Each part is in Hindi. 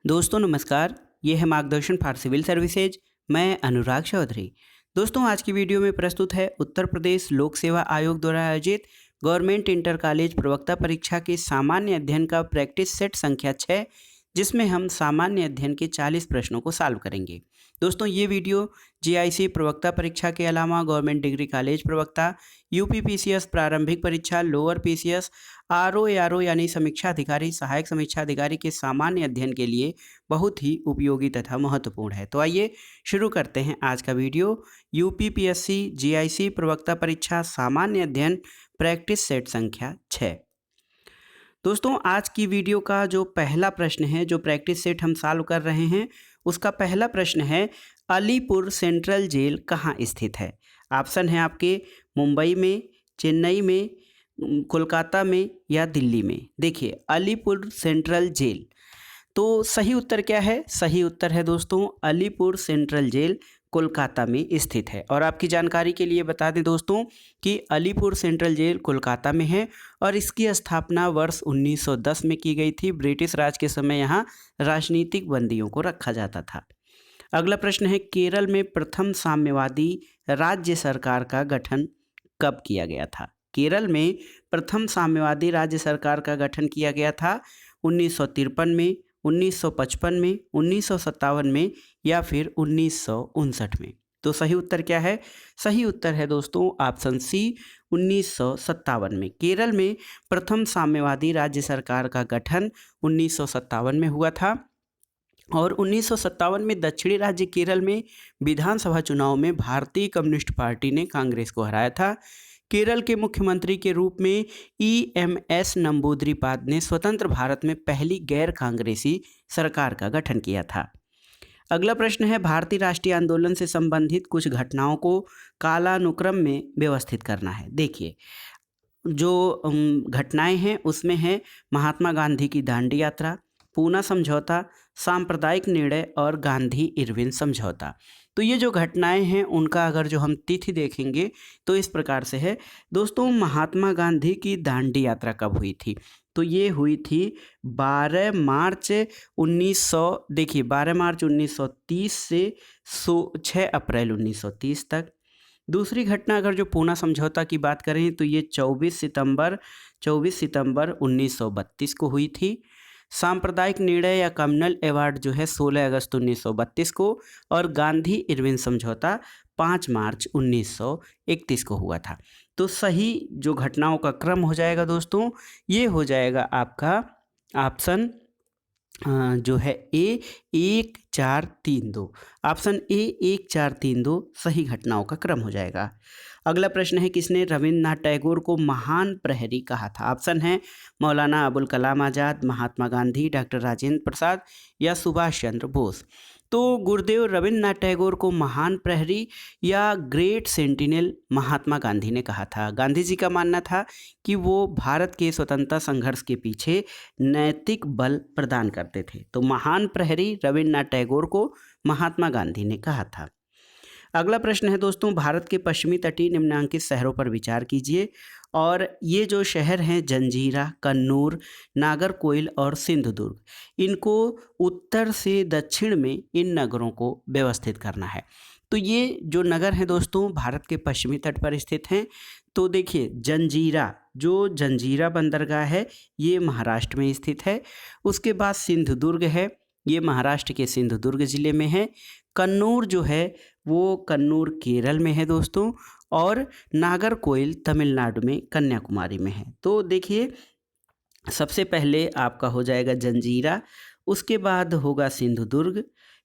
दोस्तों नमस्कार। ये है मार्गदर्शन फॉर सिविल सर्विसेज। मैं अनुराग चौधरी। दोस्तों आज की वीडियो में प्रस्तुत है उत्तर प्रदेश लोक सेवा आयोग द्वारा आयोजित गवर्नमेंट इंटर कॉलेज प्रवक्ता परीक्षा के सामान्य अध्ययन का प्रैक्टिस सेट संख्या 6, जिसमें हम सामान्य अध्ययन के 40 प्रश्नों को सॉल्व करेंगे। दोस्तों ये वीडियो जीआईसी प्रवक्ता परीक्षा के अलावा गवर्नमेंट डिग्री कॉलेज प्रवक्ता, यूपी पीसीएस प्रारंभिक परीक्षा, लोअर पीसीएस, आरओ एआरओ यानी समीक्षा अधिकारी, सहायक समीक्षा अधिकारी के सामान्य अध्ययन के लिए बहुत ही उपयोगी तथा महत्वपूर्ण है। तो आइए शुरू करते हैं आज का वीडियो। यूपीपीएससी जीआईसी प्रवक्ता परीक्षा सामान्य अध्ययन प्रैक्टिस सेट संख्या 6। दोस्तों आज की वीडियो का जो पहला प्रश्न है, जो प्रैक्टिस सेट हम सॉल्व कर रहे हैं, उसका पहला प्रश्न है अलीपुर सेंट्रल जेल कहाँ स्थित है। ऑप्शन है आपके मुंबई में, चेन्नई में, कोलकाता में या दिल्ली में। देखिए अलीपुर सेंट्रल जेल, तो सही उत्तर क्या है? सही उत्तर है दोस्तों अलीपुर सेंट्रल जेल कोलकाता में स्थित है। और आपकी जानकारी के लिए बता दें दोस्तों कि अलीपुर सेंट्रल जेल कोलकाता में है और इसकी स्थापना वर्ष 1910 में की गई थी। ब्रिटिश राज के समय यहाँ राजनीतिक बंदियों को रखा जाता था। अगला प्रश्न है केरल में प्रथम साम्यवादी राज्य सरकार का गठन कब किया गया था? केरल में प्रथम साम्यवादी राज्य सरकार का गठन किया गया था 1953 में, 1955 में, 1957 में या फिर 1959 में। तो सही उत्तर क्या है? सही उत्तर है दोस्तों ऑप्शन सी 1957 में। केरल में प्रथम साम्यवादी राज्य सरकार का गठन 1957 में हुआ था और 1957 में दक्षिणी राज्य केरल में विधानसभा चुनाव में भारतीय कम्युनिस्ट पार्टी ने कांग्रेस को हराया था। केरल के मुख्यमंत्री के रूप में ईएमएस नंबूदरीपाद ने स्वतंत्र भारत में पहली गैर कांग्रेसी सरकार का गठन किया था। अगला प्रश्न है भारतीय राष्ट्रीय आंदोलन से संबंधित कुछ घटनाओं को कालानुक्रम में व्यवस्थित करना है। देखिए जो घटनाएं हैं उसमें है महात्मा गांधी की दांडी यात्रा, पूना समझौता, सांप्रदायिक निर्णय और गांधी इरविन समझौता। तो ये जो घटनाएं हैं उनका अगर जो हम तिथि देखेंगे तो इस प्रकार से है दोस्तों। महात्मा गांधी की दांडी यात्रा कब हुई थी? तो ये हुई थी 12 मार्च 1900। देखिए 12 मार्च 1930 से 6 अप्रैल 1930 तक। दूसरी घटना अगर जो पूना समझौता की बात करें तो ये 24 सितंबर 1932 को हुई थी। सांप्रदायिक निर्णय या कम्युनल अवार्ड जो है 16 अगस्त 1932 को और गांधी इरविन समझौता 5 मार्च 1931 को हुआ था। तो सही जो घटनाओं का क्रम हो जाएगा दोस्तों, ये हो जाएगा आपका ऑप्शन जो है ए 1 4 3 2। ऑप्शन ए 1 4 3 2 सही घटनाओं का क्रम हो जाएगा। अगला प्रश्न है किसने रविन्द्रनाथ टैगोर को महान प्रहरी कहा था? ऑप्शन है मौलाना अबुल कलाम आज़ाद, महात्मा गांधी, डॉक्टर राजेंद्र प्रसाद या सुभाष चंद्र बोस। तो गुरुदेव रविन्द्रनाथ टैगोर को महान प्रहरी या ग्रेट सेंटिनल महात्मा गांधी ने कहा था। गांधी जी का मानना था कि वो भारत के स्वतंत्रता संघर्ष के पीछे नैतिक बल प्रदान करते थे। तो महान प्रहरी रविन्द्रनाथ टैगोर को महात्मा गांधी ने कहा था। अगला प्रश्न है दोस्तों भारत के पश्चिमी तटीय निम्नलिखित शहरों पर विचार कीजिए और ये जो शहर हैं जंजीरा, कन्नूर, नागरकोइल और सिंधुदुर्ग, इनको उत्तर से दक्षिण में इन नगरों को व्यवस्थित करना है। तो ये जो नगर हैं दोस्तों भारत के पश्चिमी तट पर स्थित हैं। तो देखिए जंजीरा, जो जंजीरा बंदरगाह है ये महाराष्ट्र में स्थित है। उसके बाद सिंधुदुर्ग है, ये महाराष्ट्र के सिंधुदुर्ग जिले में है। कन्नूर जो है वो कन्नूर केरल में है दोस्तों और नागरकोइल तमिलनाडु में कन्याकुमारी में है। तो देखिए सबसे पहले आपका हो जाएगा जंजीरा, उसके बाद होगा सिंधुदुर्ग,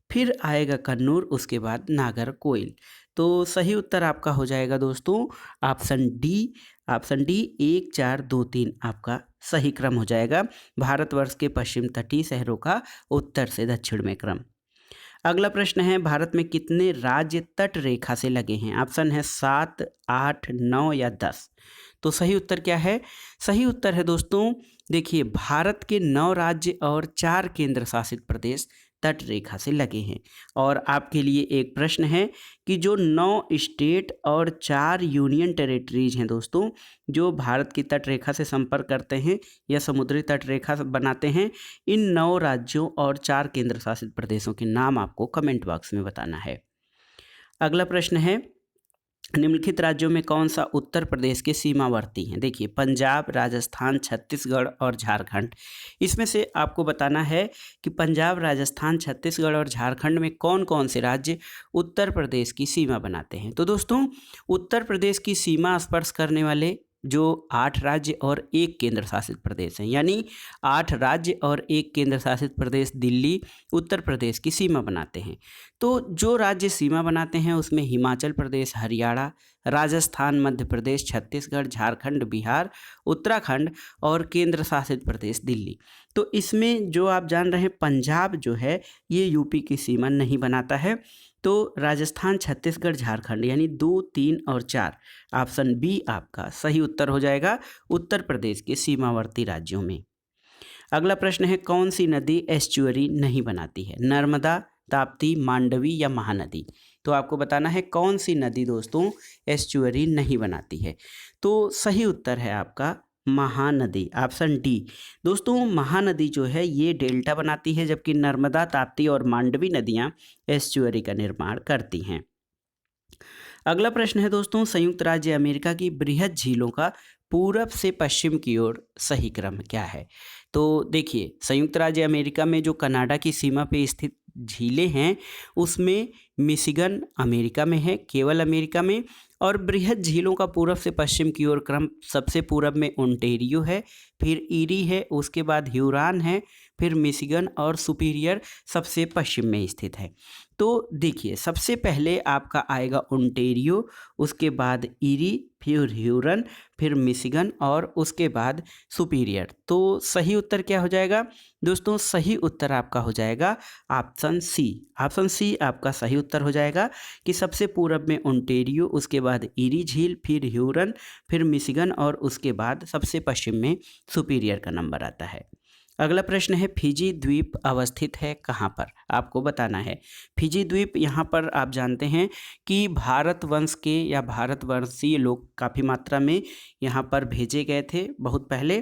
फिर आएगा कन्नूर, उसके बाद नागरकोइल। तो सही उत्तर आपका हो जाएगा दोस्तों ऑप्शन डी। ऑप्शन डी 1 4 2 3 आपका सही क्रम हो जाएगा भारतवर्ष के पश्चिम तटीय शहरों का उत्तर से दक्षिण में क्रम। अगला प्रश्न है भारत में कितने राज्य तट रेखा से लगे हैं? ऑप्शन है 7, 8, 9 या 10। तो सही उत्तर क्या है? सही उत्तर है दोस्तों देखिए भारत के 9 राज्य और 4 केंद्र शासित प्रदेश तट रेखा से लगे हैं। और आपके लिए एक प्रश्न है कि जो 9 स्टेट और 4 यूनियन टेरिटरीज हैं दोस्तों, जो भारत की तट रेखा से संपर्क करते हैं या समुद्री तट रेखा बनाते हैं, इन 9 राज्यों और 4 केंद्र शासित प्रदेशों के नाम आपको कमेंट बॉक्स में बताना है। अगला प्रश्न है, निम्नलिखित राज्यों में कौन सा उत्तर प्रदेश के सीमावर्ती हैं? देखिए, पंजाब, राजस्थान, छत्तीसगढ़ और झारखंड। इसमें से आपको बताना है कि पंजाब, राजस्थान, छत्तीसगढ़ और झारखंड में कौन कौन से राज्य उत्तर प्रदेश की सीमा बनाते हैं। तो दोस्तों, उत्तर प्रदेश की सीमा स्पर्श करने वाले जो 8 राज्य और 1 केंद्र शासित प्रदेश हैं, यानी 8 राज्य और 1 केंद्र शासित प्रदेश दिल्ली उत्तर प्रदेश की सीमा बनाते हैं। तो जो राज्य सीमा बनाते हैं उसमें हिमाचल प्रदेश, हरियाणा, राजस्थान, मध्य प्रदेश, छत्तीसगढ़, झारखंड, बिहार, उत्तराखंड और केंद्र शासित प्रदेश दिल्ली। तो इसमें जो आप जान रहे हैं, पंजाब जो है ये यूपी की सीमा नहीं बनाता है। तो राजस्थान, छत्तीसगढ़, झारखंड यानी 2, 3 और 4, ऑप्शन बी आपका सही उत्तर हो जाएगा उत्तर प्रदेश के सीमावर्ती राज्यों में। अगला प्रश्न है, कौन सी नदी एस्चुअरी नहीं बनाती है? नर्मदा, ताप्ती, मांडवी या महानदी? तो आपको बताना है कौन सी नदी दोस्तों एस्चुअरी नहीं बनाती है। तो सही उत्तर है आपका महानदी, ऑप्शन डी। दोस्तों, महानदी जो है ये डेल्टा बनाती है, जबकि नर्मदा, ताप्ती और मांडवी नदियाँ एस्चुअरी का निर्माण करती हैं। अगला प्रश्न है दोस्तों, संयुक्त राज्य अमेरिका की बृहद झीलों का पूरब से पश्चिम की ओर सही क्रम क्या है? तो देखिए, संयुक्त राज्य अमेरिका में जो कनाडा की सीमा पे स्थित झीलें हैं उसमें मिशिगन अमेरिका में है, केवल अमेरिका में। और बृहद झीलों का पूरब से पश्चिम की ओर क्रम, सबसे पूरब में ओंटेरियो है, फिर ईरी है, उसके बाद ह्यूरॉन है, फिर मिशिगन और सुपीरियर सबसे पश्चिम में स्थित है। तो देखिए, सबसे पहले आपका आएगा ओंटेरियो, उसके बाद ईरी, फिर ह्यूरन, फिर मिशिगन और उसके बाद सुपीरियर। तो सही उत्तर क्या हो जाएगा दोस्तों? सही उत्तर आपका हो जाएगा ऑप्शन सी। ऑप्शन सी आपका सही उत्तर हो जाएगा कि सबसे पूरब में ओंटेरियो, उसके बाद ईरी झील, फिर ह्यूरन, फिर मिशिगन और उसके बाद सबसे पश्चिम में सुपीरियर का नंबर आता है। अगला प्रश्न है, फिजी द्वीप अवस्थित है कहाँ पर? आपको बताना है। फिजी द्वीप, यहाँ पर आप जानते हैं कि भारत वंश के या भारतवर्षीय लोग काफ़ी मात्रा में यहाँ पर भेजे गए थे बहुत पहले,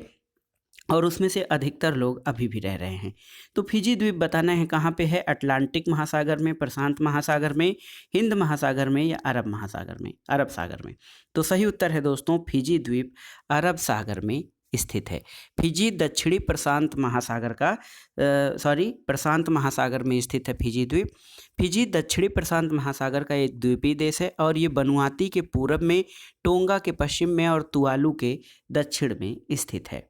और उसमें से अधिकतर लोग अभी भी रह रहे हैं। तो फिजी द्वीप बताना है कहाँ पे है? अटलांटिक महासागर में, प्रशांत महासागर में, हिंद महासागर में या अरब महासागर में? अरब सागर में। तो सही उत्तर है दोस्तों, फिजी द्वीप अरब सागर में स्थित है। फिजी दक्षिणी प्रशांत महासागर का प्रशांत महासागर में स्थित है फिजी द्वीप। फिजी दक्षिणी प्रशांत महासागर का एक द्वीपीय देश है और ये वनुआतु के पूरब में, टोंगा के पश्चिम में और तुवालू के दक्षिण में स्थित है।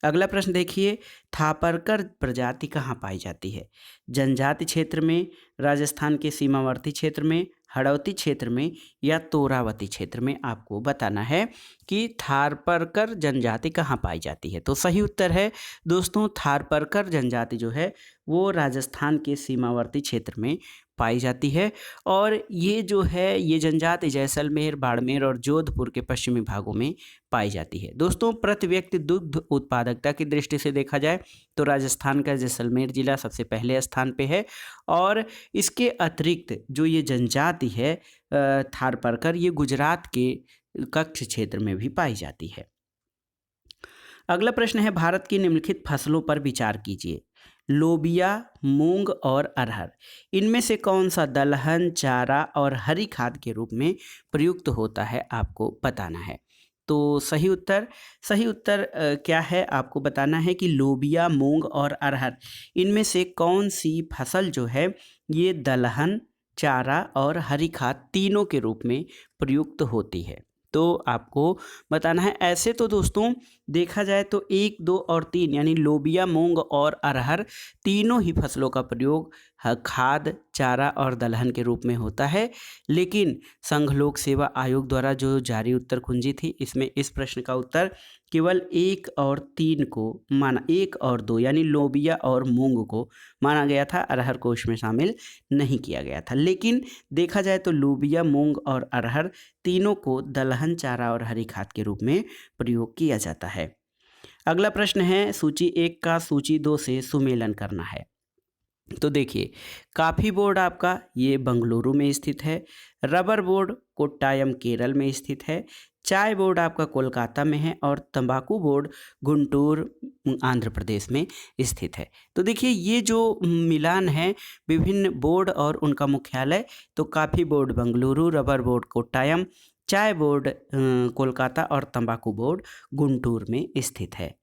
अगला प्रश्न देखिए, थापरकर प्रजाति कहाँ पाई जाती है? जनजाति क्षेत्र में, राजस्थान के सीमावर्ती क्षेत्र में, हड़ौती क्षेत्र में या तोरावती क्षेत्र में? आपको बताना है कि थारपरकर जनजाति कहाँ पाई जाती है। तो सही उत्तर है दोस्तों, थारपरकर जनजाति जो है वो राजस्थान के सीमावर्ती क्षेत्र में पाई जाती है। और ये जो है ये जनजाति जैसलमेर, बाड़मेर और जोधपुर के पश्चिमी भागों में पाई जाती है। दोस्तों, प्रति व्यक्ति दुग्ध उत्पादकता की दृष्टि से देखा जाए तो राजस्थान का जैसलमेर जिला सबसे पहले स्थान पे है। और इसके अतिरिक्त जो ये जनजाति है थारपरकर, ये गुजरात के कच्छ क्षेत्र में भी पाई जाती है। अगला प्रश्न है, भारत की निम्नलिखित फसलों पर विचार कीजिए। लोबिया, मूंग और अरहर, इनमें से कौन सा दलहन, चारा और हरी खाद के रूप में प्रयुक्त होता है? आपको बताना है। तो सही उत्तर क्या है? आपको बताना है कि लोबिया, मूंग और अरहर, इनमें से कौन सी फसल जो है ये दलहन, चारा और हरी खाद तीनों के रूप में प्रयुक्त होती है। तो आपको बताना है। ऐसे तो दोस्तों देखा जाए तो 1, 2 और 3 यानी लोबिया, मूंग और अरहर तीनों ही फसलों का प्रयोग खाद, चारा और दलहन के रूप में होता है। लेकिन संघ लोक सेवा आयोग द्वारा जो जारी उत्तर कुंजी थी, इसमें इस प्रश्न का उत्तर केवल 1 और 3 को माना, 1 और 2 यानी लोबिया और मूंग को माना गया था, अरहर को इसमें शामिल नहीं किया गया था। लेकिन देखा जाए तो लोबिया, मूंग और अरहर तीनों को दलहन, चारा और हरी खाद के रूप में प्रयोग किया जाता है। अगला प्रश्न है, सूची 1 का सूची 2 से सुमेलन करना है। तो देखिए, कॉफ़ी बोर्ड आपका ये बंगलुरु में स्थित है, रबर बोर्ड कोट्टायम केरल में स्थित है, चाय बोर्ड आपका कोलकाता में है और तंबाकू बोर्ड गुंटूर आंध्र प्रदेश में स्थित है। तो देखिए ये जो मिलान है विभिन्न बोर्ड और उनका मुख्यालय, तो coffee board Bengaluru, rubber board Kottayam, चाय बोर्ड कोलकाता और तंबाकू बोर्ड गुंटूर में स्थित है।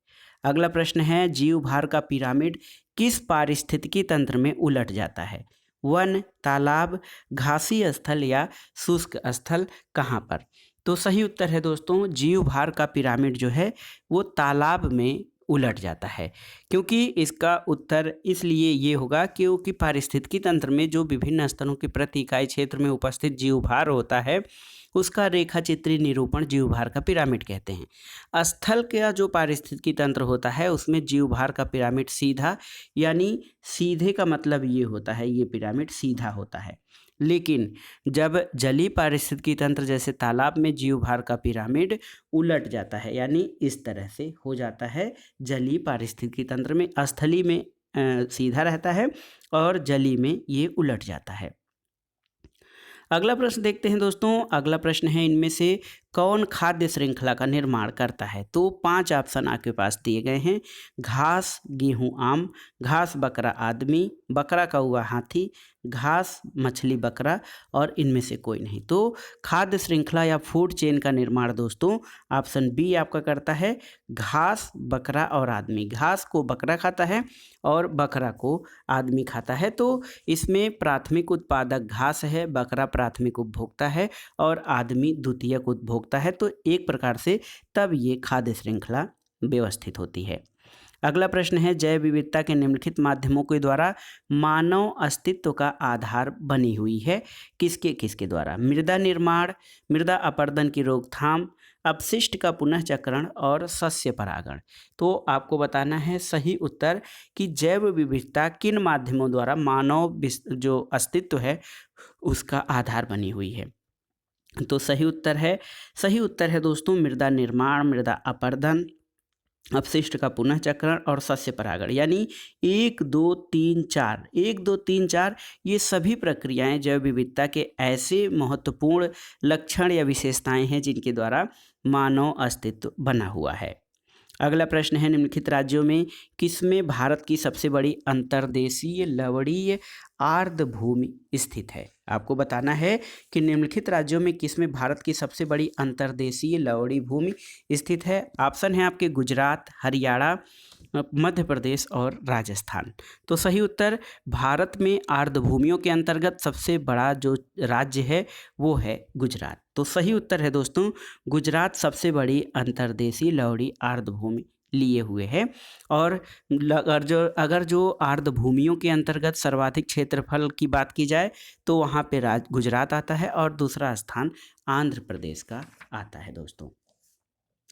अगला प्रश्न है, जीव भार का पिरामिड किस पारिस्थितिकी तंत्र में उलट जाता है? वन, तालाब, घासी स्थल या शुष्क स्थल, कहाँ पर? तो सही उत्तर है दोस्तों, जीव भार का पिरामिड जो है वो तालाब में उलट जाता है। क्योंकि इसका उत्तर इसलिए ये होगा क्योंकि पारिस्थितिकी तंत्र में जो विभिन्न स्तरों के प्रति इकाई क्षेत्र में उपस्थित जीव भार होता है उसका रेखा चित्रीय निरूपण जीव भार का पिरामिड कहते हैं। स्थल का जो पारिस्थितिकी तंत्र होता है उसमें जीव भार का पिरामिड सीधा, यानी सीधे का मतलब ये होता है ये पिरामिड सीधा होता है। लेकिन जब जलीय पारिस्थितिकी तंत्र जैसे तालाब में जीव भार का पिरामिड उलट जाता है, यानी इस तरह से हो जाता है, जलीय पारिस्थितिकी तंत्र में स्थलीय में सीधा रहता है और जलीय में ये उलट जाता है। अगला प्रश्न देखते हैं दोस्तों। अगला प्रश्न है, इनमें से कौन खाद्य श्रृंखला का निर्माण करता है? तो 5 ऑप्शन आपके पास दिए गए हैं। घास, गेहूं, आम, घास बकरा आदमी, बकरा कौवा हाथी, घास मछली बकरा और इनमें से कोई नहीं। तो खाद्य श्रृंखला या फूड चेन का निर्माण दोस्तों ऑप्शन बी आपका करता है, घास, बकरा और आदमी। घास को बकरा खाता है और बकरा को आदमी खाता है। तो इसमें प्राथमिक उत्पादक घास है, बकरा प्राथमिक उपभोक्ता है और आदमी द्वितीयक उपभोक्ता है। तो एक प्रकार से तब ये खाद्य श्रृंखला व्यवस्थित होती है। अगला प्रश्न है, जैव विविधता के निम्नलिखित माध्यमों के द्वारा मानव अस्तित्व का आधार बनी हुई है? किसके किसके द्वारा? मृदा निर्माण, मृदा अपरदन की रोकथाम, अपशिष्ट का पुनः चक्रण और सस्य परागण। तो आपको बताना है सही उत्तर कि जैव विविधता किन माध्यमों द्वारा मानव जो अस्तित्व है उसका आधार बनी हुई है। तो सही उत्तर है दोस्तों मृदा निर्माण, मृदा अपरदन, अपशिष्ट का पुनः चक्रण और सस्य परागण। यानी 1 2 3 4 ये सभी प्रक्रियाएं जैव विविधता के ऐसे महत्वपूर्ण लक्षण या विशेषताएं हैं जिनके द्वारा मानव अस्तित्व बना हुआ है। अगला प्रश्न है, निम्नलिखित राज्यों में किसमें भारत की सबसे बड़ी अंतर्देशीय लवणीय आर्द्रभूमि स्थित है? आपको बताना है कि निम्नलिखित राज्यों में किसमें भारत की सबसे बड़ी अंतर्देशीय लवणीय भूमि स्थित है। ऑप्शन है आपके गुजरात, हरियाणा, मध्य प्रदेश और राजस्थान। तो सही उत्तर, भारत में आर्द्रभूमियों के अंतर्गत सबसे बड़ा जो राज्य है वो है गुजरात। तो सही उत्तर है दोस्तों, गुजरात सबसे बड़ी अंतर्देशीय लवणीय आर्द्रभूमि लिए हुए है। और अगर जो आर्द्रभूमियों के अंतर्गत सर्वाधिक क्षेत्रफल की बात की जाए तो वहाँ पे गुजरात आता है और दूसरा स्थान आंध्र प्रदेश का आता है दोस्तों।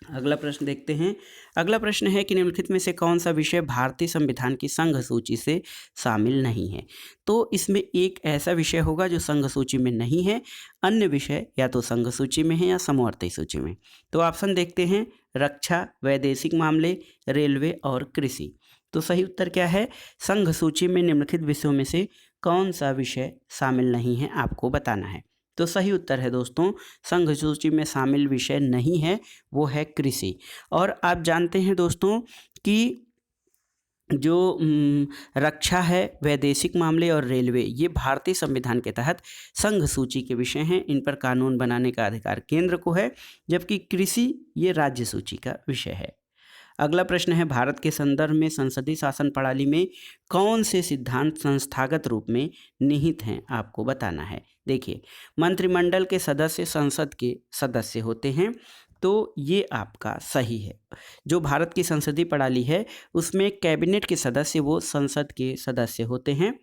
अगला प्रश्न देखते हैं। अगला प्रश्न है कि निम्नलिखित में से कौन सा विषय भारतीय संविधान की संघ सूची से शामिल नहीं है? तो इसमें एक ऐसा विषय होगा जो संघ सूची में नहीं है, अन्य विषय या तो संघ सूची में है या समवर्ती सूची में। तो ऑप्शन देखते हैं, रक्षा, वैदेशिक मामले, रेलवे और कृषि। तो सही उत्तर क्या है? संघ सूची में निम्नलिखित विषयों में से कौन सा विषय शामिल नहीं है आपको बताना है। तो सही उत्तर है दोस्तों, संघ सूची में शामिल विषय नहीं है, वो है कृषि। और आप जानते हैं दोस्तों कि जो रक्षा है, वैदेशिक मामले और रेलवे ये भारतीय संविधान के तहत संघ सूची के विषय हैं, इन पर कानून बनाने का अधिकार केंद्र को है, जबकि कृषि ये राज्य सूची का विषय है। अगला प्रश्न है, भारत के संदर्भ में संसदीय शासन प्रणाली में कौन से सिद्धांत संस्थागत रूप में निहित हैं आपको बताना है। देखिए, मंत्रिमंडल के सदस्य संसद के सदस्य होते हैं, तो ये आपका सही है। जो भारत की संसदीय प्रणाली है उसमें कैबिनेट के सदस्य वो संसद के सदस्य होते हैं।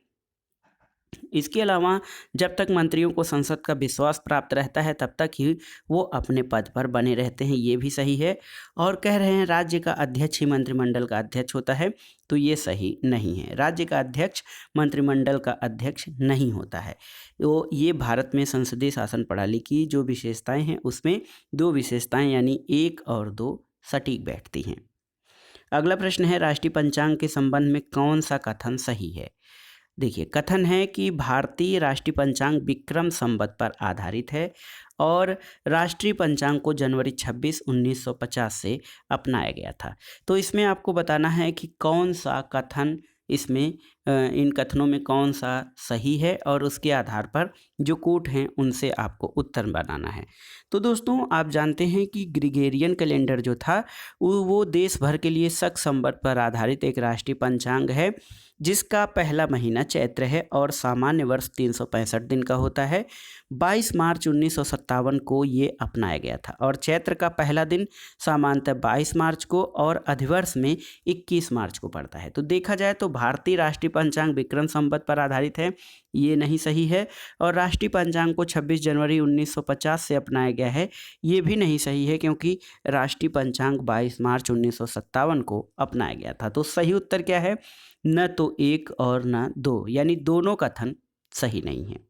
इसके अलावा जब तक मंत्रियों को संसद का विश्वास प्राप्त रहता है तब तक ही वो अपने पद पर बने रहते हैं, ये भी सही है। और कह रहे हैं राज्य का अध्यक्ष ही मंत्रिमंडल का अध्यक्ष होता है, तो ये सही नहीं है। राज्य का अध्यक्ष मंत्रिमंडल का अध्यक्ष नहीं होता है। तो ये भारत में संसदीय शासन प्रणाली की जो विशेषताएं हैं उसमें 2 विशेषताएं यानी 1 और 2 सटीक बैठती हैं। अगला प्रश्न है, राष्ट्रीय पंचांग के संबंध में कौन सा कथन सही है? देखिए कथन है कि भारतीय राष्ट्रीय पंचांग विक्रम संवत पर आधारित है और राष्ट्रीय पंचांग को जनवरी 26 1950 से अपनाया गया था। तो इसमें आपको बताना है कि कौन सा कथन इसमें इन कथनों में कौन सा सही है और उसके आधार पर जो कूट हैं उनसे आपको उत्तर बनाना है। तो दोस्तों आप जानते हैं कि ग्रिगोरियन कैलेंडर जो था वो देश भर के लिए शक संवत पर आधारित एक राष्ट्रीय पंचांग है जिसका पहला महीना चैत्र है और सामान्य वर्ष 365 दिन का होता है। 22 मार्च 1957 को ये अपनाया गया था और चैत्र का पहला दिन सामान्यतः 22 मार्च को और अधिवर्ष में 21 मार्च को पड़ता है। तो देखा जाए तो भारतीय राष्ट्रीय पंचांग विक्रम संवत पर आधारित है, ये नहीं सही है। और राष्ट्रीय पंचांग को 26 जनवरी 1950 से अपनाया गया है, ये भी नहीं सही है क्योंकि राष्ट्रीय पंचांग 22 मार्च 1957 को अपनाया गया था। तो सही उत्तर क्या है? न तो एक और न दो, यानी दोनों कथन सही नहीं है।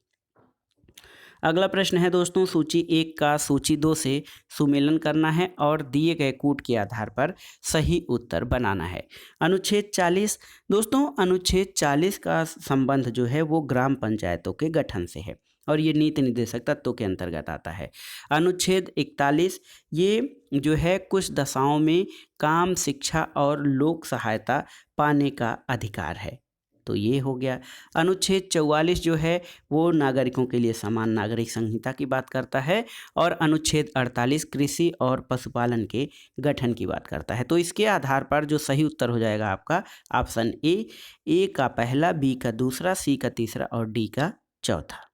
अगला प्रश्न है दोस्तों, सूची 1 का सूची 2 से सुमेलन करना है और दिए गए कूट के आधार पर सही उत्तर बनाना है। अनुच्छेद 40 दोस्तों, अनुच्छेद 40 का संबंध जो है वो ग्राम पंचायतों के गठन से है और ये नीति निर्देशक तत्वों के अंतर्गत आता है। अनुच्छेद 41 ये जो है कुछ दशाओं में काम, शिक्षा और लोक सहायता पाने का अधिकार है, तो ये हो गया। अनुच्छेद 44 जो है वो नागरिकों के लिए समान नागरिक संहिता की बात करता है और अनुच्छेद 48 कृषि और पशुपालन के गठन की बात करता है। तो इसके आधार पर जो सही उत्तर हो जाएगा आपका ऑप्शन ए का पहला, बी का दूसरा, सी का तीसरा और डी का चौथा।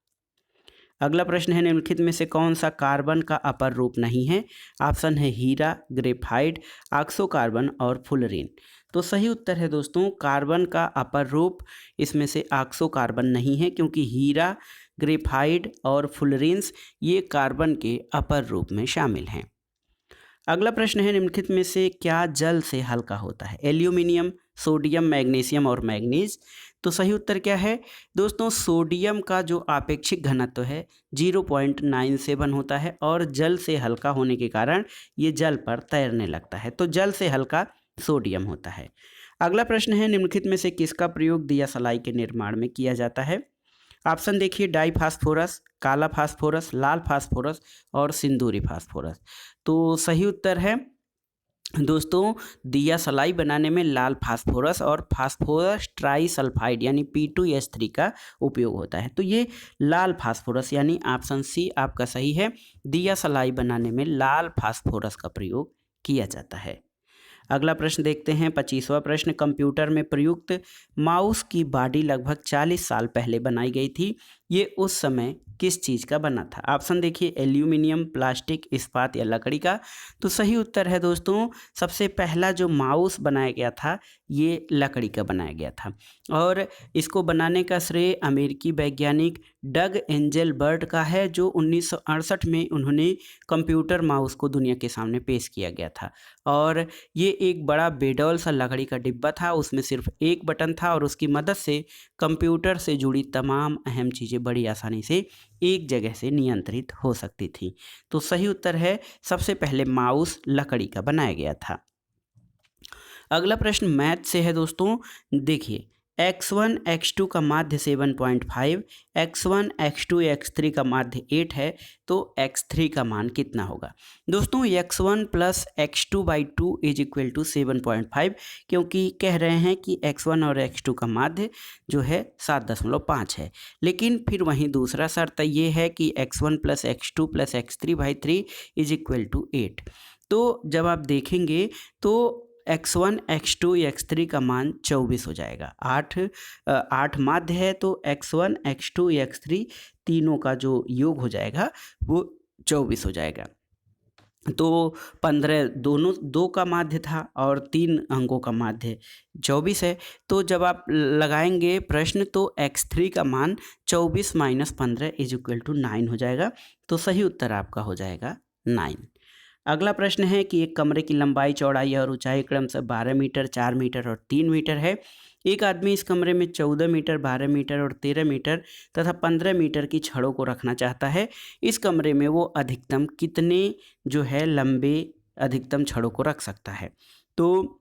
अगला प्रश्न है, निम्नलिखित में से कौन सा कार्बन का अपर रूप नहीं है? ऑप्शन है हीरा, ग्रेफाइट, ऑक्सो कार्बन और फुलरीन। तो सही उत्तर है दोस्तों कार्बन का अपर रूप इसमें से ऑक्सो कार्बन नहीं है क्योंकि हीरा, ग्रेफाइट और फुलरीन्स ये कार्बन के अपर रूप में शामिल हैं। अगला प्रश्न है, निम्नलिखित में से क्या जल से हल्का होता है? एल्यूमिनियम, सोडियम, मैग्नीशियम और मैंगनीज। तो सही उत्तर क्या है दोस्तों? सोडियम का जो आपेक्षिक घनत्व है 0.97 होता है और जल से हल्का होने के कारण ये जल पर तैरने लगता है, तो जल से हल्का सोडियम होता है। अगला प्रश्न है, निम्नलिखित में से किसका प्रयोग दिया सलाई के निर्माण में किया जाता है? ऑप्शन देखिए, डाई फास्फोरस, काला फास्फोरस, लाल फास्फोरस और सिंदूरी फास्फोरस। तो सही उत्तर है दोस्तों दिया सलाई बनाने में लाल फास्फोरस और फास्फोरस ट्राईसल्फाइड यानी P2S3 का उपयोग होता है। तो ये लाल फास्फोरस यानी ऑप्शन सी आपका सही है, दिया सलाई बनाने में लाल फास्फोरस का प्रयोग किया जाता है। अगला प्रश्न देखते हैं, 25वां प्रश्न, कंप्यूटर में प्रयुक्त माउस की बॉडी लगभग 40 साल पहले बनाई गई थी, ये उस समय किस चीज़ का बना था? ऑप्शन देखिए, एल्यूमिनियम, प्लास्टिक, इस्पात या लकड़ी का। तो सही उत्तर है दोस्तों सबसे पहला जो माउस बनाया गया था ये लकड़ी का बनाया गया था और इसको बनाने का श्रेय अमेरिकी वैज्ञानिक डग एंजेलबर्ट का है जो 1968 में उन्होंने कंप्यूटर माउस को दुनिया के सामने पेश किया गया था। और ये एक बड़ा बेडौल सा लकड़ी का डिब्बा था, उसमें सिर्फ एक बटन था और उसकी मदद से कंप्यूटर से जुड़ी तमाम अहम चीज़ें बड़ी आसानी से एक जगह से नियंत्रित हो सकती थी। तो सही उत्तर है सबसे पहले माउस लकड़ी का बनाया गया था। अगला प्रश्न मैथ से है दोस्तों, देखिए x1 x2 का माध्य 7.5, x1 x2 x3 का माध्य 8 है, तो x3 का मान कितना होगा? दोस्तों x1 plus x2/2 is equal to 7.5 क्योंकि कह रहे हैं कि x1 और x2 का माध्य जो है 7.5 है, लेकिन फिर वहीं दूसरा शर्त ये है कि x1 plus x2 plus x3/3 is equal to 8। तो जब आप देखेंगे तो x1 x2 x3 का मान 24 हो जाएगा। 8 माध्य है तो x1 x2 x3 तीनों का जो योग हो जाएगा वो 24 हो जाएगा। तो 15 दोनों 2 का माध्य था और 3 अंकों का माध्य 24 है। तो जब आप लगाएंगे प्रश्न तो x3 का मान 24 माइनस 15 इज इक्वल टू 9 हो जाएगा। तो सही उत्तर आपका हो जाएगा 9। अगला प्रश्न है कि एक कमरे की लंबाई, चौड़ाई और ऊंचाई क्रमशः 12 मीटर, 4 मीटर और 3 मीटर है। एक आदमी इस कमरे में 14 मीटर, 12 मीटर और 13 मीटर तथा 15 मीटर की छड़ों को रखना चाहता है। इस कमरे में वो अधिकतम कितने जो है लंबे अधिकतम छड़ों को रख सकता है? तो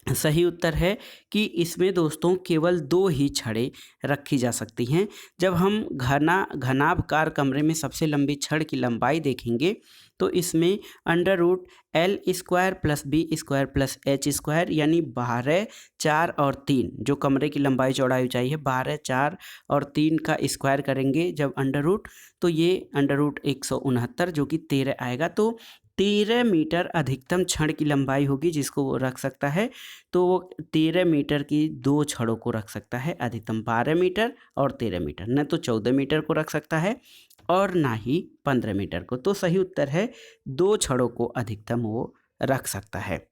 सही उत्तर है कि इसमें दोस्तों केवल 2 ही छड़ें रखी जा सकती हैं। जब हम घनाभकार कमरे में सबसे लंबी छड़ की लंबाई देखेंगे तो इसमें under root l square plus b square plus h square यानी 12, 4 और 3 जो कमरे की लंबाई चौड़ाई ऊंचाई है 12, 4 और 3 का स्क्वायर करेंगे जब अंडर रूट, तो ये अंडर रूट 169 जो कि 13 आएगा। तो 13 मीटर अधिकतम छड़ की लंबाई होगी जिसको वो रख सकता है। तो वो 13 मीटर की 2 छड़ों को रख सकता है, अधिकतम 12 मीटर और 13 मीटर, न तो 14 मीटर को रख सकता है और ना ही 15 मीटर को। तो सही उत्तर है 2 छड़ों को अधिकतम वो रख सकता है।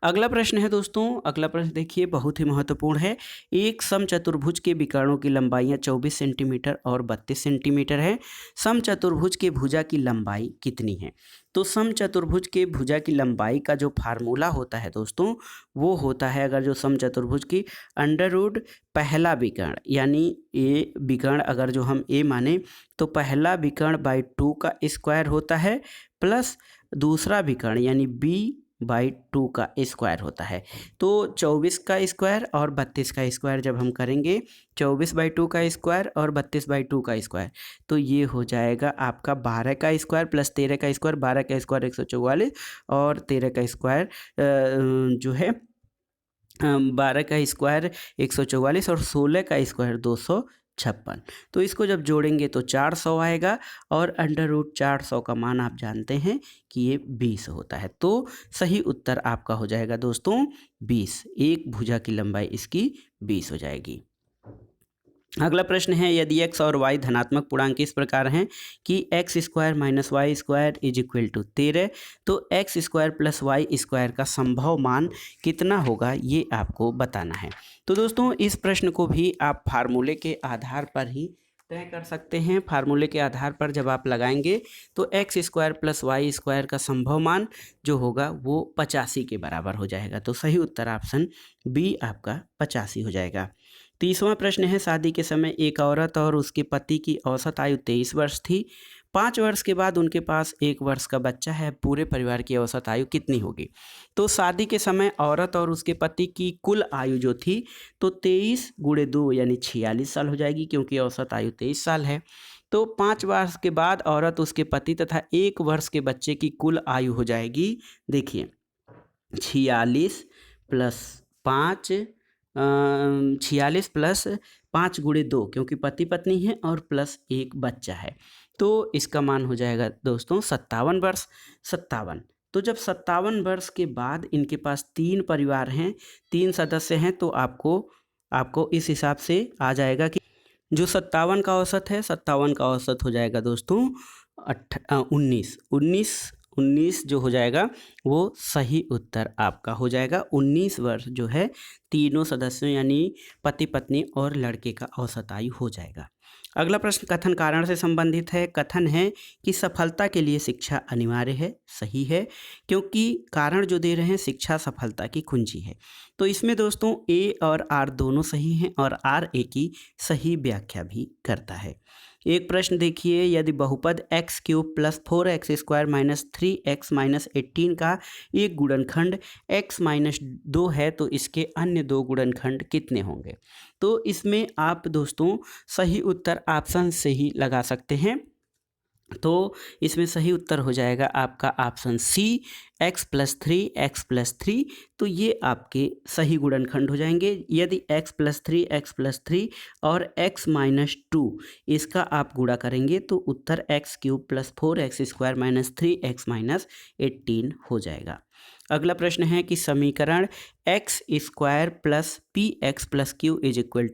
अगला प्रश्न है दोस्तों, अगला प्रश्न देखिए बहुत ही महत्वपूर्ण है। एक समचतुर्भुज के विकर्णों की लंबाइयाँ 24 सेंटीमीटर और 32 सेंटीमीटर है। समचतुर्भुज के भुजा की लंबाई कितनी है? तो समचतुर्भुज के भुजा की लंबाई का जो फार्मूला होता है दोस्तों, वो होता है, अगर जो समचतुर्भुज की अंडर रूट पहला विकर्ण यानी ए विकर्ण, अगर जो हम ए माने तो पहला विकर्ण बाई 2 का स्क्वायर होता है प्लस दूसरा विकर्ण यानी बी बाई 2 का स्क्वायर होता है। तो 24 का स्क्वायर और 32 का स्क्वायर जब हम करेंगे, 24/2 का स्क्वायर और 32/2 का स्क्वायर, तो ये हो जाएगा आपका 12 का स्क्वायर प्लस 13 का स्क्वायर, 12 का स्क्वायर 144 और 13 का स्क्वायर जो है 12 का स्क्वायर 144 और 16 का स्क्वायर 256। तो इसको जब जोड़ेंगे तो 400 आएगा और अंडर रूट 400 का मान आप जानते हैं कि ये 20 होता है। तो सही उत्तर आपका हो जाएगा दोस्तों 20। एक भुजा की लंबाई इसकी 20 हो जाएगी। अगला प्रश्न है, यदि x और y धनात्मक पूर्णांक इस प्रकार हैं कि x square minus y square is equal to 13, तो x square plus y square का संभव मान कितना होगा, ये आपको बताना है। तो दोस्तों इस प्रश्न को भी आप फार्मूले के आधार पर ही तय कर सकते हैं। फार्मूले के आधार पर जब आप लगाएंगे तो x square plus y square का संभव मान जो होगा वो 85 के बराबर हो जाएगा। तो सही उत्तर ऑप्शन बी आपका 85 हो जाएगा। 30वां प्रश्न है, शादी के समय एक औरत और उसके पति की औसत आयु 23 वर्ष थी। 5 वर्ष के बाद उनके पास 1 वर्ष का बच्चा है। पूरे परिवार की औसत आयु कितनी होगी? तो शादी के समय औरत और उसके पति की कुल आयु जो थी तो 23 गुणे 2 यानी 46 साल हो जाएगी, क्योंकि औसत आयु 23 साल है। तो 5 वर्ष के बाद औरत, उसके पति तथा 1 वर्ष के बच्चे की कुल आयु हो जाएगी, देखिए 46 प्लस 5 46 प्लस 5 गुणे 2, क्योंकि पति पत्नी है और प्लस 1 बच्चा है, तो इसका मान हो जाएगा दोस्तों 57 वर्ष। 57, तो जब 57 वर्ष के बाद इनके पास 3 परिवार हैं, 3 सदस्य हैं, तो आपको इस हिसाब से आ जाएगा कि जो 57 का औसत है, 57 का औसत हो जाएगा दोस्तों 19 जो हो जाएगा वो सही उत्तर आपका हो जाएगा। 19 वर्ष जो है तीनों सदस्यों यानी पति पत्नी और लड़के का औसत आयु हो जाएगा। अगला प्रश्न कथन कारण से संबंधित है। कथन है कि सफलता के लिए शिक्षा अनिवार्य है, सही है, क्योंकि कारण जो दे रहे हैं शिक्षा सफलता की कुंजी है। तो इसमें दोस्तों ए और आर दोनों सही हैं और आर ए की सही व्याख्या भी करता है। एक प्रश्न देखिए, यदि बहुपद x cube plus 4x square minus 3x minus 18 का एक गुणनखंड x माइनस 2 है तो इसके अन्य 2 गुणनखंड कितने होंगे? तो इसमें आप दोस्तों सही उत्तर ऑप्शन से ही लगा सकते हैं। तो इसमें सही उत्तर हो जाएगा आपका ऑप्शन सी, x प्लस 3 तो ये आपके सही गुणनखंड हो जाएंगे। यदि x प्लस 3 और x माइनस 2 इसका आप गुणा करेंगे तो उत्तर x cube plus 4x square minus 3x minus 18 हो जाएगा। अगला प्रश्न है कि समीकरण x square plus p x plus q is equal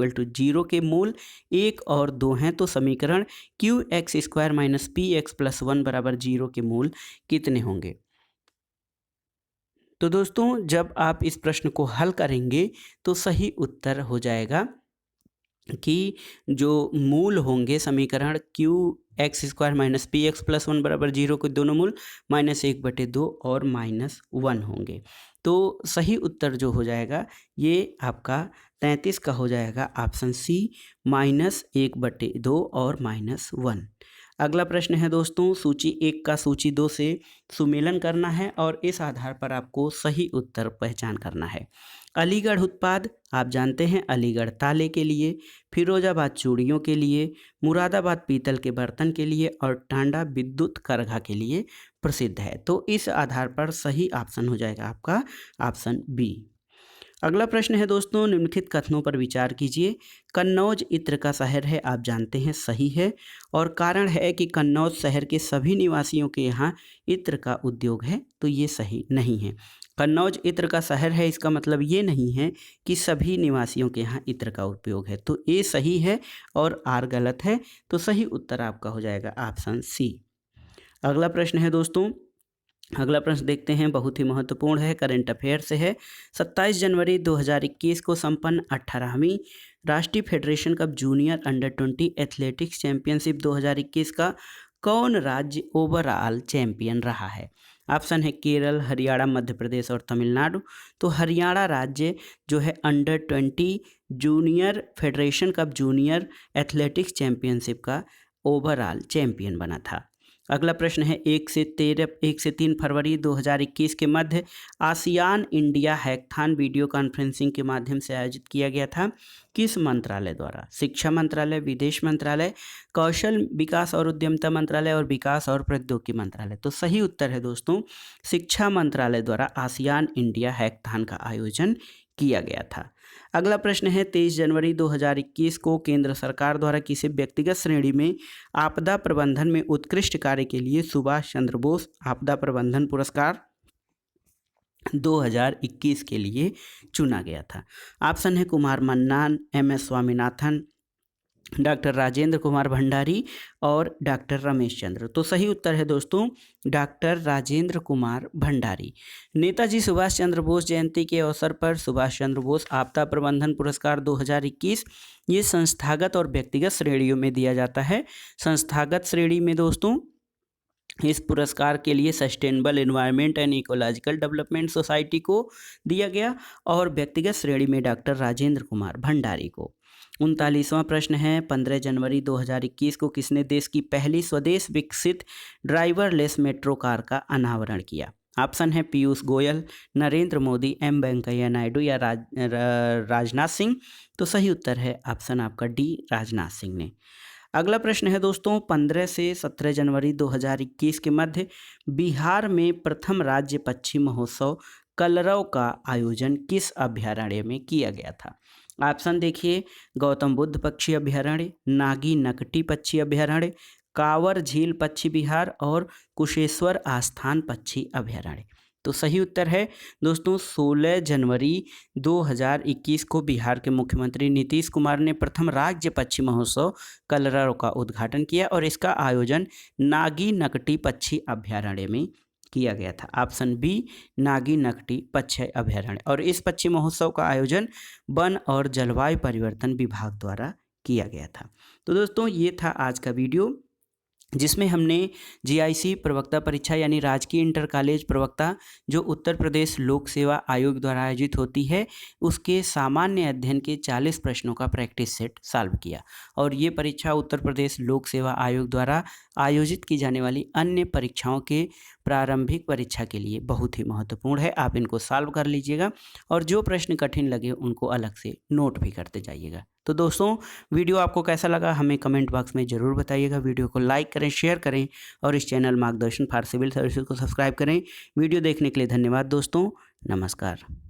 to 0 के मूल 1 और 2 हैं, तो समीकरण q x square minus p x plus 1 बराबर 0 के मूल कितने होंगे? तो दोस्तों जब आप इस प्रश्न को हल करेंगे तो सही उत्तर हो जाएगा कि जो मूल होंगे समीकरण q x square minus p x plus 1 बराबर 0 के दोनों मूल -1/2 और -1 होंगे। तो सही उत्तर जो हो जाएगा ये आपका 33 का हो जाएगा ऑप्शन सी, -1/2 और -1। अगला प्रश्न है दोस्तों, सूची 1 का सूची 2 से सुमेलन करना है और इस आधार पर आपको सही उत्तर पहचान करना है। अलीगढ़ उत्पाद आप जानते हैं अलीगढ़ ताले के लिए, फिरोजाबाद चूड़ियों के लिए, मुरादाबाद पीतल के बर्तन के लिए और टांडा विद्युत करघा के लिए प्रसिद्ध है। तो इस आधार पर सही ऑप्शन हो जाएगा आपका ऑप्शन बी। अगला प्रश्न है दोस्तों, निम्नलिखित कथनों पर विचार कीजिए। कन्नौज इत्र का शहर है, आप जानते हैं सही है, और कारण है कि कन्नौज शहर के सभी निवासियों के यहाँ इत्र का उद्योग है, तो ये सही नहीं है। कन्नौज इत्र का शहर है इसका मतलब ये नहीं है कि सभी निवासियों के यहाँ इत्र का उपयोग है, तो ए सही है और आर गलत है, तो सही उत्तर आपका हो जाएगा ऑप्शन सी। अगला प्रश्न है दोस्तों, अगला प्रश्न देखते हैं, बहुत ही महत्वपूर्ण है, करंट अफेयर से है। 27 जनवरी 2021 को संपन्न 18वीं राष्ट्रीय federation cup junior under 20 athletics championship 2021 का कौन राज्य ओवरऑल चैंपियन रहा है? ऑप्शन है केरल, हरियाणा, मध्य प्रदेश और तमिलनाडु। तो हरियाणा राज्य जो है under 20 junior federation cup junior athletics championship का ओवरऑल चैंपियन बना था। अगला प्रश्न है, 1 से 3 फरवरी 2021 के मध्य ASEAN India hackathon video conferencing के माध्यम से आयोजित किया गया था, किस मंत्रालय द्वारा? शिक्षा मंत्रालय, विदेश मंत्रालय, कौशल विकास और उद्यमिता मंत्रालय और विकास और प्रौद्योगिकी मंत्रालय। तो सही उत्तर है दोस्तों, शिक्षा मंत्रालय द्वारा आसियान इंडिया हैकथॉन का आयोजन किया गया था। अगला प्रश्न है, 23 जनवरी 2021 को केंद्र सरकार द्वारा किसी व्यक्तिगत श्रेणी में आपदा प्रबंधन में उत्कृष्ट कार्य के लिए सुभाष चंद्र बोस आपदा प्रबंधन पुरस्कार 2021 के लिए चुना गया था? ऑप्शन है Kumar mannan, MS Swaminathan, doctor Rajendra Kumar Bhandari और डॉक्टर रमेश चंद्र। तो सही उत्तर है दोस्तों डॉक्टर राजेंद्र कुमार भंडारी। नेताजी सुभाष चंद्र बोस जयंती के अवसर पर सुभाष चंद्र बोस आपदा प्रबंधन पुरस्कार 2021 ये संस्थागत और व्यक्तिगत श्रेणियों में दिया जाता है। संस्थागत श्रेणी में दोस्तों इस पुरस्कार के लिए sustainable environment and ecological development society को दिया गया और व्यक्तिगत श्रेणी में डॉक्टर राजेंद्र कुमार भंडारी को। 39वां प्रश्न है, 15 जनवरी 2021 को किसने देश की पहली स्वदेश विकसित ड्राइवरलेस मेट्रो कार का अनावरण किया? ऑप्शन है पीयूष गोयल, नरेंद्र मोदी, M वेंकैया नायडू या राजनाथ सिंह। तो सही उत्तर है ऑप्शन आपका डी, राजनाथ सिंह ने। अगला प्रश्न है दोस्तों, 15 से 17 जनवरी 2021 के मध्य बिहार में प्रथम राज्य पक्षी महोत्सव कलरव का आयोजन किस अभ्यारण्य में किया गया था? ऑप्शन देखिए, गौतम बुद्ध पक्षी अभ्यारण्य, नागी नकटी पक्षी अभ्यारण्य, कांवर झील पक्षी विहार और कुशेश्वर आस्थान पक्षी अभ्यारण्य। तो सही उत्तर है दोस्तों 16 जनवरी 2021 को बिहार के मुख्यमंत्री नीतीश कुमार ने प्रथम राज्य पक्षी महोत्सव कलरव का उद्घाटन किया और इसका आयोजन नागी नकटी पक्षी अभ्यारण्य में किया गया था। ऑप्शन बी, नागी नकटी पक्षी अभ्यारण्य। और इस पक्षी महोत्सव का आयोजन वन और जलवायु परिवर्तन विभाग द्वारा किया गया था। तो दोस्तों ये था आज का वीडियो जिसमें हमने GIC प्रवक्ता परीक्षा यानी राजकीय इंटर कॉलेज प्रवक्ता जो उत्तर प्रदेश लोक सेवा आयोग द्वारा आयोजित होती है उसके सामान्य अध्ययन के 40 प्रश्नों का प्रैक्टिस सेट सॉल्व किया। और ये परीक्षा उत्तर प्रदेश लोक सेवा आयोग द्वारा आयोजित की जाने वाली अन्य परीक्षाओं के प्रारंभिक परीक्षा के लिए बहुत ही महत्वपूर्ण है। आप इनको सॉल्व कर लीजिएगा और जो प्रश्न कठिन लगे उनको अलग से नोट भी करते जाइएगा। तो दोस्तों वीडियो आपको कैसा लगा हमें कमेंट बॉक्स में ज़रूर बताइएगा। वीडियो को लाइक करें, शेयर करें और इस चैनल मार्गदर्शन फॉर सिविल सर्विसेज को सब्सक्राइब करें। वीडियो देखने के लिए धन्यवाद दोस्तों, नमस्कार।